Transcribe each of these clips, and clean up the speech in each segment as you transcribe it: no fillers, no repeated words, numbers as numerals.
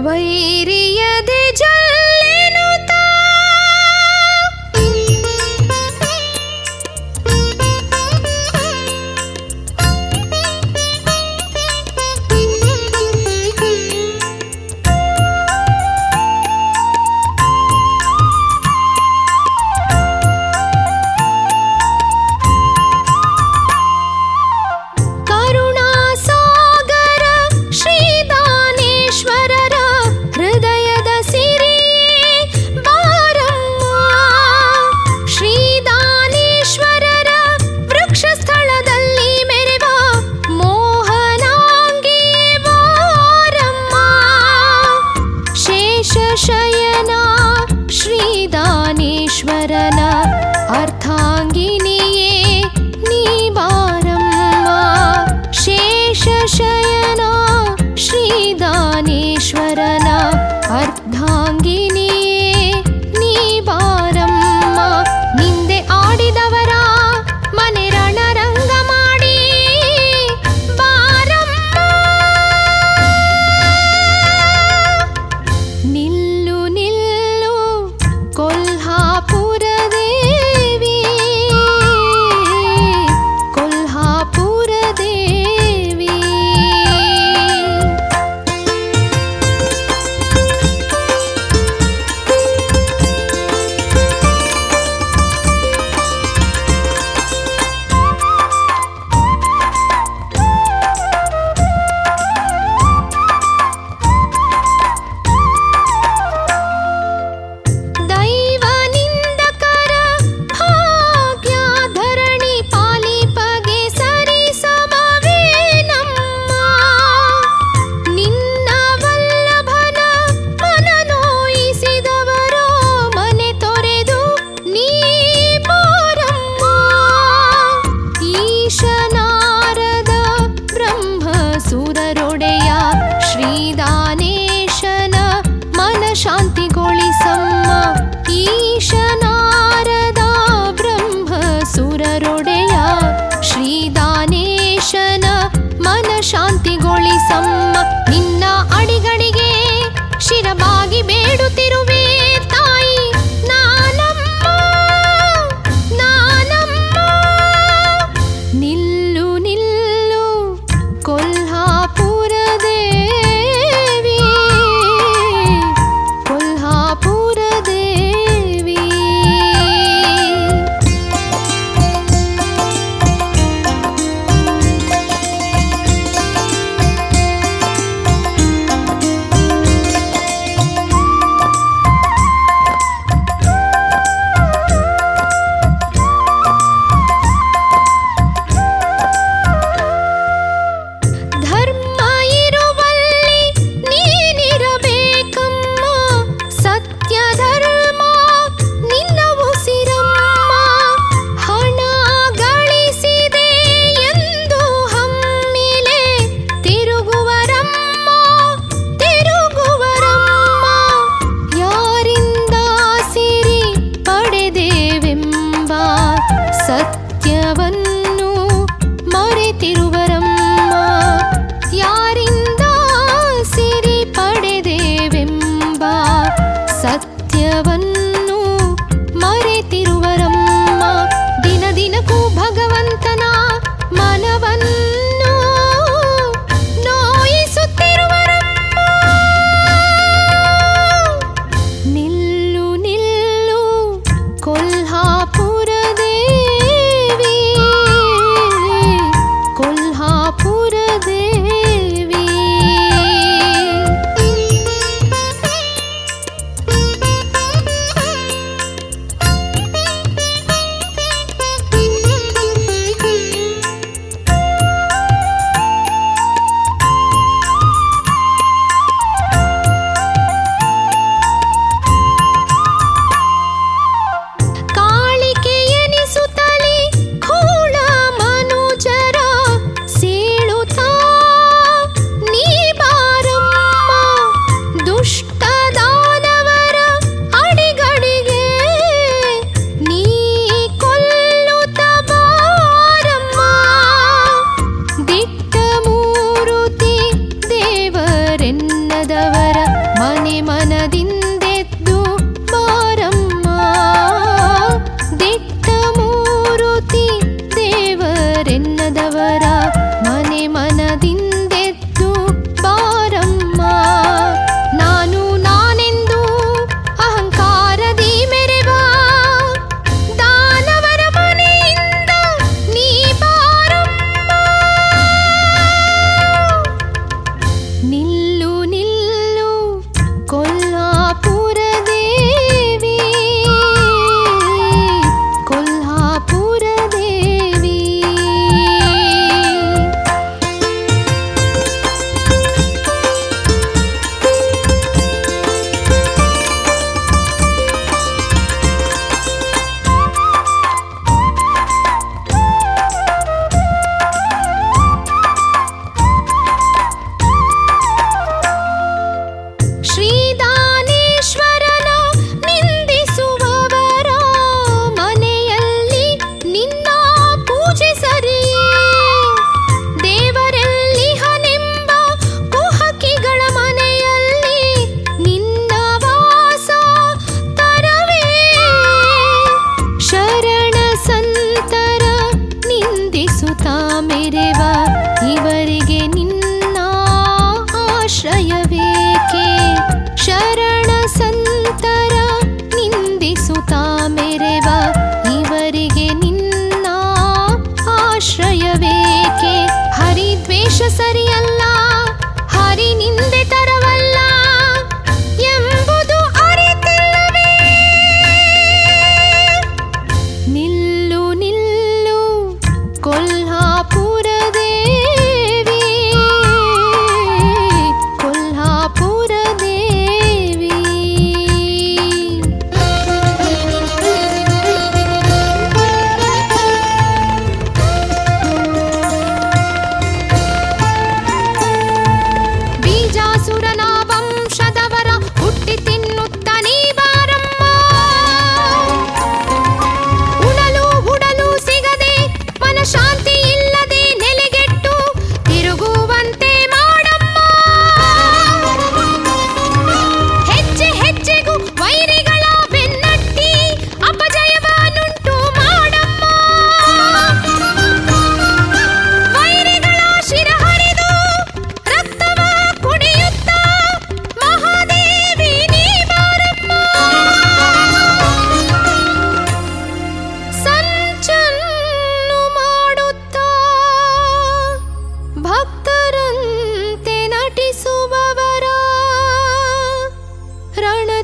ವೈರಿಯದೆ ಜಲ್ಲೆನುತ್ತಾ ಶಯನ ಶ್ರೀದಾನೇಶ್ವರನ ಅರ್ಥಾಂಗಿನಿಯೇ ನೀ ಬಾರಮ್ಮ. ಶೇಷ ಶಯನ ಶ್ರೀದಾನೇಶ್ವರನ ಅರ್ಧಾಂಗಿನಿಯೇ ನೀ ಬಾರಮ್ಮ. ನಿಂದೆ ಆಡಿದವರ ಮನೆ ರಣರಂಗ ಮಾಡಿ ಬಾರಮ್ಮ. ನಿಲ್ಲು ನಿಲ್ಲು ಕೊಲ್ಹಾಪುರದೇ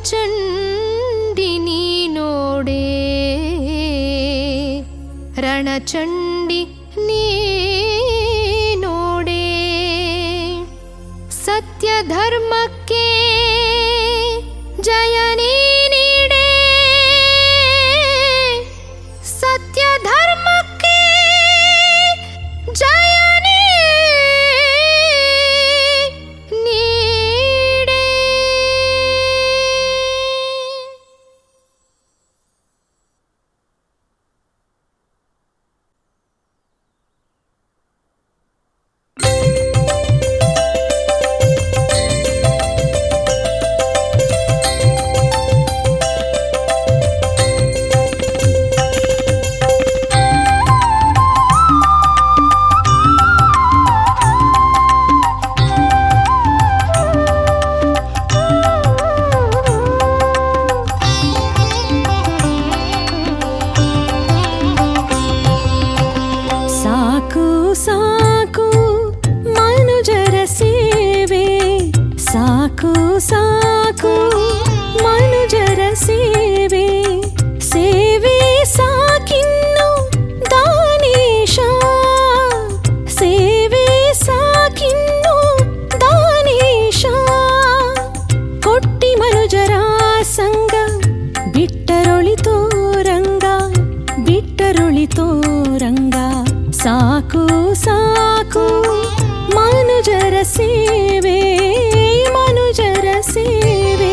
ರಣಚಂಡಿ ನೀನೋಡೆ ರಣಚಂಡಿ ನೀನೋಡೆ ಸತ್ಯ ಧರ್ಮಕ್ಕೆ ಜಯ ನೀಡೆ ಸತ್ಯ ಧರ್ಮಕ್ಕೆ ಜಯ ನೀಡೆ ಸಾಕು ಸಾಕು ಮನುಜರ ಸೇವೆ ಸಾಕು ಸಾಕು ಮನುಜರ ಸೇವೆ ಸೇವೆ ಸಾಕಿನ್ನು ದಾನೇಶ ಸೇವೆ ಸಾಕಿನ್ನು ದಾನೇಶ ಕೊಟ್ಟಿ ಮನುಜರ ಸಂಗ ಬಿಟ್ಟರೊಳಿತೋ ರಂಗ ಬಿಟ್ಟರೊಳಿತೋ ರಂಗ ಸಾಕು ಸಾಕು ಮನುಜರ ಸೇವೆ ಮನುಜರ ಸೇವೆ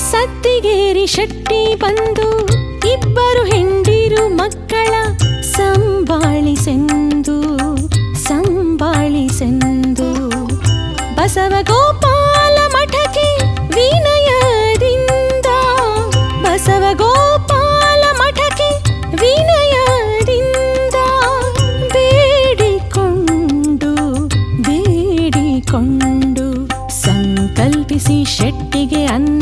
ಸತ್ತಿಗೇರಿ ಶೆಟ್ಟಿ ಬಂದು ಇಬ್ಬರು ಹೆಂಡಿರು ಮಕ್ಕಳ ಸಂಬಾಳಿಸೆಂದು ಸಂಬಾಳಿಸೆಂದು ಬಸವಗೋಪಾಲ ಮಠಕ್ಕೆ ವಿನಯದಿಂದ ಬಸವಗೋಪಾಲ ಮಠಕ್ಕೆ ವಿನಯದಿಂದ ಬೇಡಿಕೊಂಡು ಬೇಡಿಕೊಂಡು ಸಂಕಲ್ಪಿಸಿ ಶೆಟ್ಟಿಗೆ ಅನ್ನ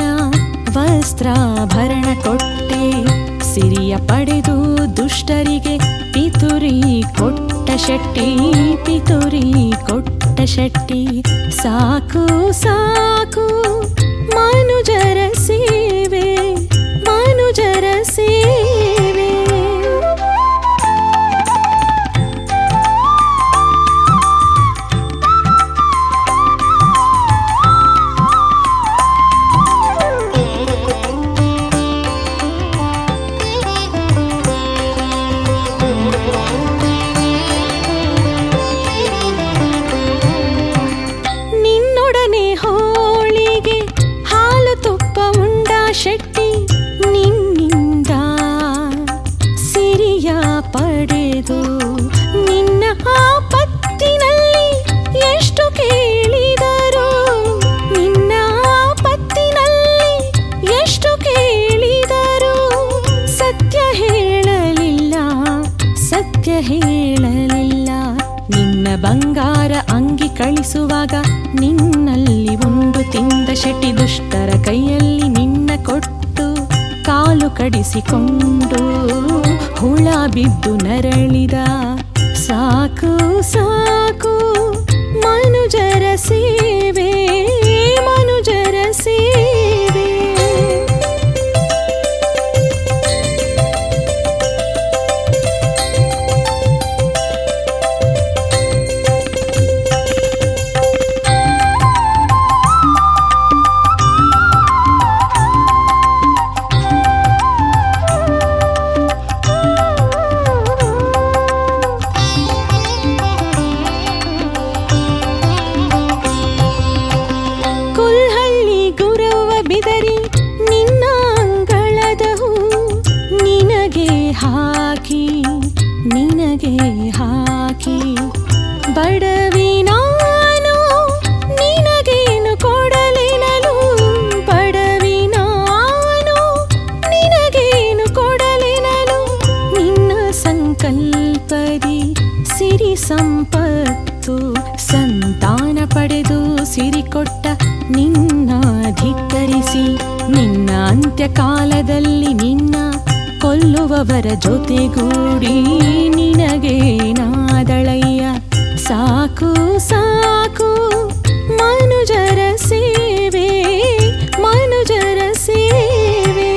ವಸ್ತ್ರಾಭರಣ ಕೊಟ್ಟೆ ಸಿರಿಯ ಪಡೆದು ದುಷ್ಟರಿಗೆ ಪಿತುರಿ ಕೊಟ್ಟ ಶೆಟ್ಟಿ ಪಿತುರಿ ಕೊಟ್ಟ ಶೆಟ್ಟಿ ಸಾಕು ಸಾಕು ಮನುಜರ ಸೇವೆ ಮನುಜರ ಸೇವೆ ನಿನ್ನೊಡನೆ ಹೋಳಿಗೆ ಹಾಲು ತುಪ್ಪ ಉಂಡ ಶೆಟ್ಟಿ ನಿನ್ನಿಂದ ಸಿರಿಯ ಪಡೆದು ನಿನ್ನ ಆಪತ್ತಿನಲ್ಲಿ ಎಷ್ಟು ಕೇಳಿದರು ನಿನ್ನ ಆಪತ್ತಿನಲ್ಲಿ ಎಷ್ಟು ಕೇಳಿದರು ಸತ್ಯ ಹೇಳಲಿಲ್ಲ ಸತ್ಯ ಹೇಳಲಿಲ್ಲ ನಿನ್ನ ಬಂಗಾರ ಅಂಗಿ ಕಳಿಸುವಾಗ ನಿನ್ನಲ್ಲಿ ಉಂಡು ತಿಂದ ಶೆಟ್ಟಿ ದುಷ್ಟರ ಕೈಯಲ್ಲಿ ನಿನ್ನ ಕೊಟ್ಟು ಕಾಲು ಕಡಿಸಿಕೊಂಡು ಹುಳ ಬಿದ್ದು ನರಳಿದ ಸಾಕು ಸಾಕು ಮನುಜರ ಸೇವೆ ಮನುಜರ ಸೇವೆ ಬಡವಿ ನಾನು ನಿನಗೇನು ಕೊಡಲೆನಲು ಬಡವಿ ನಾನು ನಿನಗೇನು ಕೊಡ ಅಂತ್ಯಕಾಲದಲ್ಲಿ ನಿನ್ನ ಕೊಲ್ಲುವವರ ಜೊತೆಗೂಡಿ ನಿನಗೇನಾದಳಯ್ಯ. ಸಾಕು ಸಾಕು ಮನುಜರ ಸೇವೆ, ಮನುಜರ ಸೇವೆ.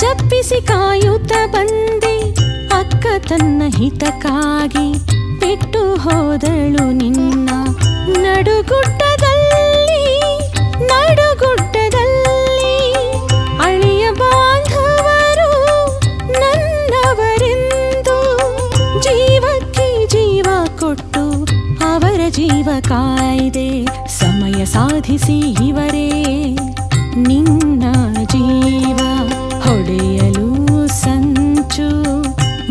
ಜಪ್ಪಿಸಿ ಕಾಯುತ್ತ ಬಂದೆ, ಅಕ್ಕ ತನ್ನ ಹಿತಕ್ಕಾಗಿ ಬಿಟ್ಟು ಹೋದಳು ನಿನ್ನ. ನಡುಗುಡ್ಡದಲ್ಲಿ ನಡುಗುಡ್ಡದಲ್ಲಿ ಅಳಿಯ ಬಾಂಧವರು ನನ್ನವರೆಂದು ಜೀವಕ್ಕೆ ಜೀವ ಕೊಟ್ಟು ಅವರ ಜೀವ ಕಾಯ್ದೆ. ಸಮಯ ಸಾಧಿಸಿ ಇವರೇ ನಿನ್ನ ಜೀವ ಹೊಡೆಯಲು ಸಂಚು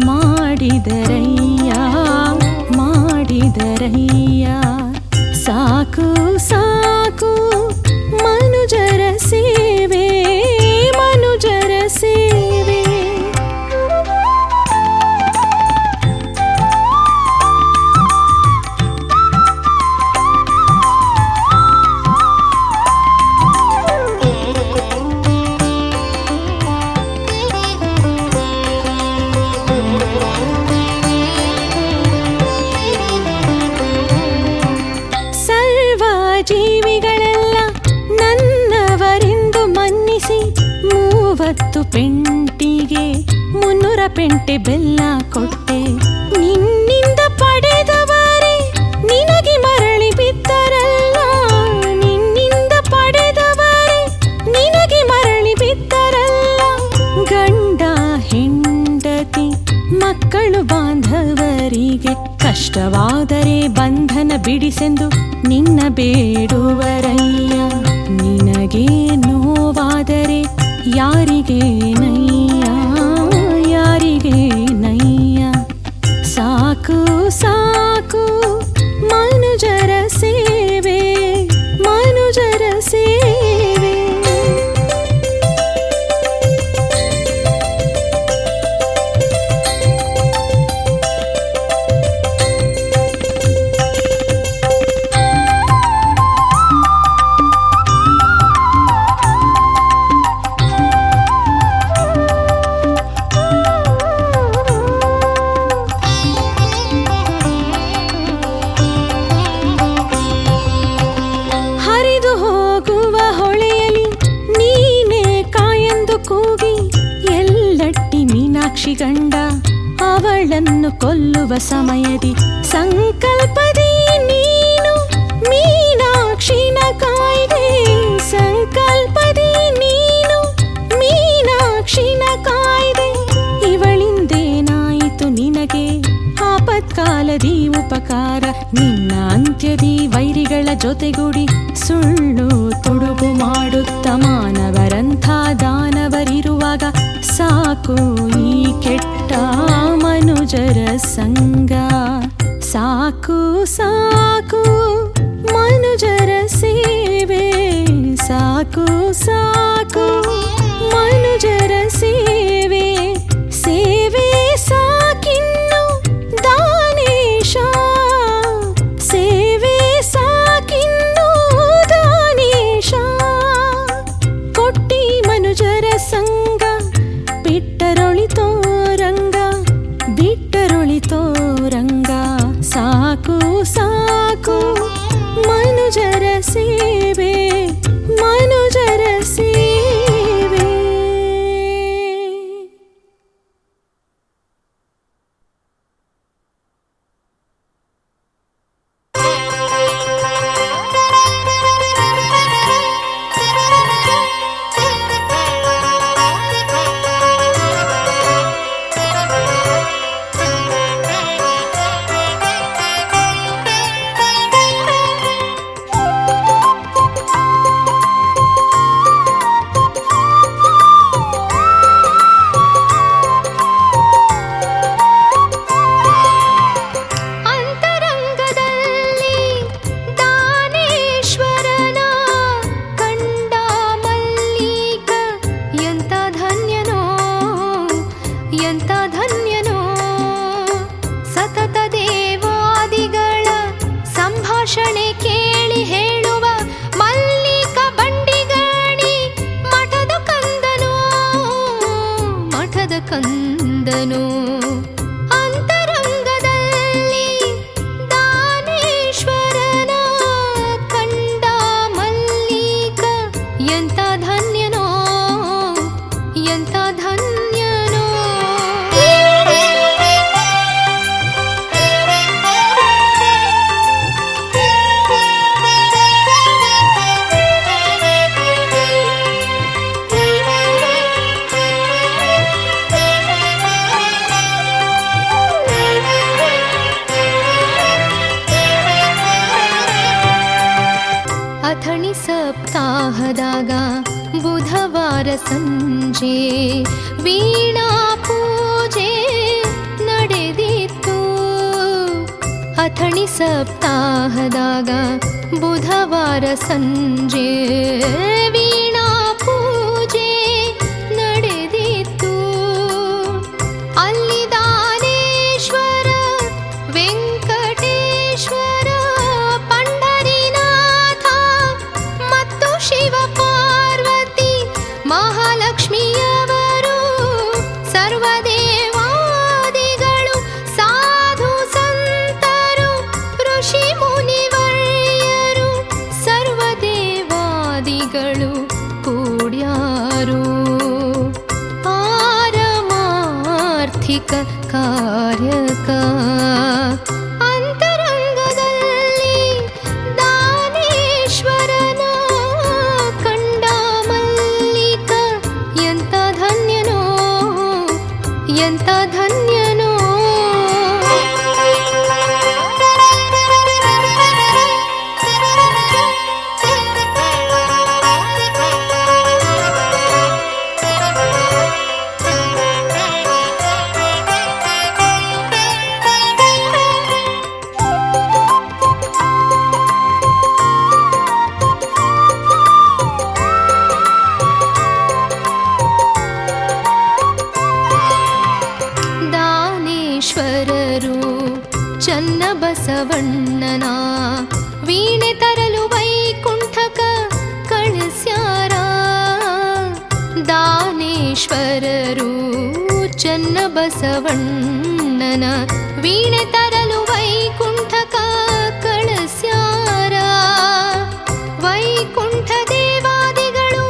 ಮಾಡಿದರಯ್ಯ, ಮಾಡಿದರಯ್ಯ. ಸಾಕು ಸಾಕು ಮನುಜರ ಸೇವೆ, ಮನುಜರ ಸೇವೆ. ಜೀವಿಗಳೆಲ್ಲ ನನ್ನವರೆಂದು ಮನ್ನಿಸಿ 30 ಪೆಂಟಿಗೆ 300 ಪೆಂಟೆ ಬೆಲ್ಲ ಕೊಟ್ಟೆ. ನಿನ್ನಿಂದ ಪಡೆದವರೇ ನಿನಗೆ ಮರಳಿ ಬಿದ್ದರಲ್ಲ, ನಿನ್ನಿಂದ ಪಡೆದವರೇ ನಿನಗೆ ಮರಳಿ ಬಿದ್ದರಲ್ಲ. ಗಂಡ ಹೆಂಡತಿ ಮಕ್ಕಳು ಬಾಂಧವರಿಗೆ ಕಷ್ಟವಾದರೆ ಬಂಧನ ಬಿಡಿಸೆಂದು ನಿನ್ನ ಬೇಡುವರಯ್ಯ. ನಿನಗೆ ನೋವಾದರೆ ಯಾರಿಗೆ ನಯ್ಯ, ಯಾರಿಗೆ ನಯ್ಯ. ಸಾಕು ಸಾಕು ಮನುಜರ ಸೇವೆ, ಮನುಜರ ಸೇವೆ. ಗಂಡ ಅವಳನ್ನು ಕೊಲ್ಲುವ ಸಮಯದಿ ಸಂಕಲ್ಪದಿ ನೀನು ಮೀನಾಕ್ಷಿನ ಕಾಯ್ದೆ. ಸಂಕಲ್ಪದಿ ನೀನು ಮೀನಾಕ್ಷಿನ ಕಾಯ್ದೆ. ಇವಳಿಂದೇನಾಯಿತು ನಿನಗೆ ಆಪತ್ಕಾಲದಿ ಉಪಕಾರ. ನಿನ್ನ ಅಂತ್ಯದಿ ವೈರಿಗಳ ಜೊತೆಗೂಡಿ ಸುಳ್ಳು ತುಡುಗು ಮಾಡುತ್ತ ಮಾನವರಂಥ ದಾನವರಿರುವಾಗ ಸಾಕು ಈ ಕೆಟ್ಟ ಮನುಜರ ಸಂಗ. ಸಾಕು ಸಾಕು ಮನುಜರ ಸೇವೆ, ಸಾಕು ಸಾಕು ಮನುಜರ ಸೇವೆ. ಸೇವೆ ಸಾಕಿನ್ನು ದಾನೇಶ, ಸೇವೆ ಸಾಕಿನ್ನು ದಾನೇಶ. ಕೊಟ್ಟಿ ಮನುಜರ ಸಂಗ ಬಿಟ್ಟರೊಳಿತೋ ರಂಗ, ಬಿಟ್ಟರೊಳಿತೋ ಎಂತ ಧನ್ಯನೋ. ಅಥಣಿ ಸಪ್ತಾಹದಾಗ ಬುಧವಾರ ಸಂಜೆ ವೀಣಾ ಪೂಜೆ ನಡೆದಿತ್ತು. ಅಥಣಿ ಸಪ್ತಾಹದಾಗ ಬುಧವಾರ ಸಂಜೆ ವೀಣಾ ಪೂಜೆ ನಡೆದಿತ್ತು. ಅಲ್ಲಿ ದಾನೇಶ್ವರ, ವೆಂಕಟೇಶ್ವರ, ಪಂಡರಿನಾಥ ಮತ್ತು ಶಿವ ಪಾರ್ವತಿ ಮಹಾಲಕ್ಷ್ಮಿಯವರು, ಸರ್ವದೇವಾದಿಗಳು, ಸಾಧು ಸಂತರು, ಋಷಿ ಮುನಿವರ್ಯರು, ಸರ್ವದೇವಾದಿಗಳು ಕೂಡ್ಯಾರು. ಪಾರಮಾರ್ಥಿಕ ಕಾರ್ಯಕ ಅಂತರಂಗದಲ್ಲಿ ದಾನೇಶ್ವರನ ಕಂಡ ಮಲ್ಲಿಕ ಎಂತ ಧನ್ಯನೋ, ಎಂತ ಧನ್ಯನೋ. ದಾನೇಶ್ವರರು ಚನ್ನಬಸವಣ್ಣನ ವೀಣೆ ತರಲು ವೈಕುಂಠಕ ಕಳಿಸ್ಯಾರ. ದಾನೇಶ್ವರರು ಚನ್ನಬಸವಣ್ಣನ ವೀಣೆ ತರಲು ವೈಕುಂಠಕ ಕಳಿಸ್ಯಾರ. ವೈಕುಂಠ ದೇವಾದಿಗಳು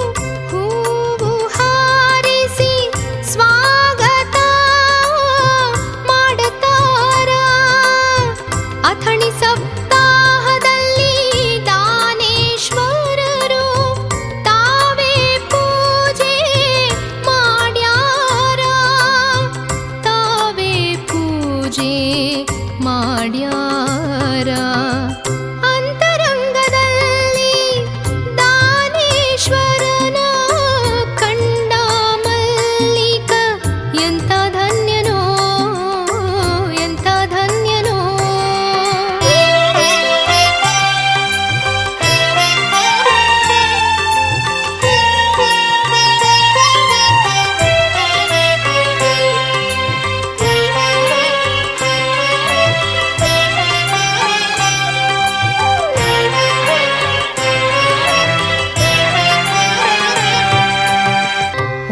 ಹೂವು ಹಾರಿಸಿ ಸ್ವಾಗತ ಮಾಡುತ್ತಾರ. ಅಥಣಿ ಸಪ್ತಾಹದಲ್ಲಿ ದಾನೇಶ್ವರರು ತಾವೇ ಪೂಜೆ ಮಾಡ್ಯಾರ, ತಾವೇ ಪೂಜೆ ಮಾಡ್ಯಾರ. ಅಂತರಂಗದಲ್ಲಿ ದಾನೇಶ್ವರನ ಕಂಡ ಮಲ್ಲಿಕ ಎಂತ ಧನ್ಯನೋ, ಎಂತ ಧನ್ಯನೋ.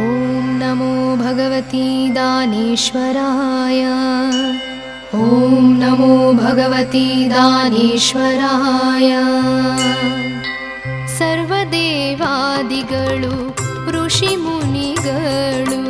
ಓಂ ನಮೋ ಭಗವತಿ ದಾನೇಶ್ವರಾಯ. ಓಂ ನಮೋ ಭಗವತಿ ದಾನೇಶ್ವರಾಯ. ಸರ್ವದೇವಾದಿಗಳು ಋಷಿ ಮುನಿಗಳು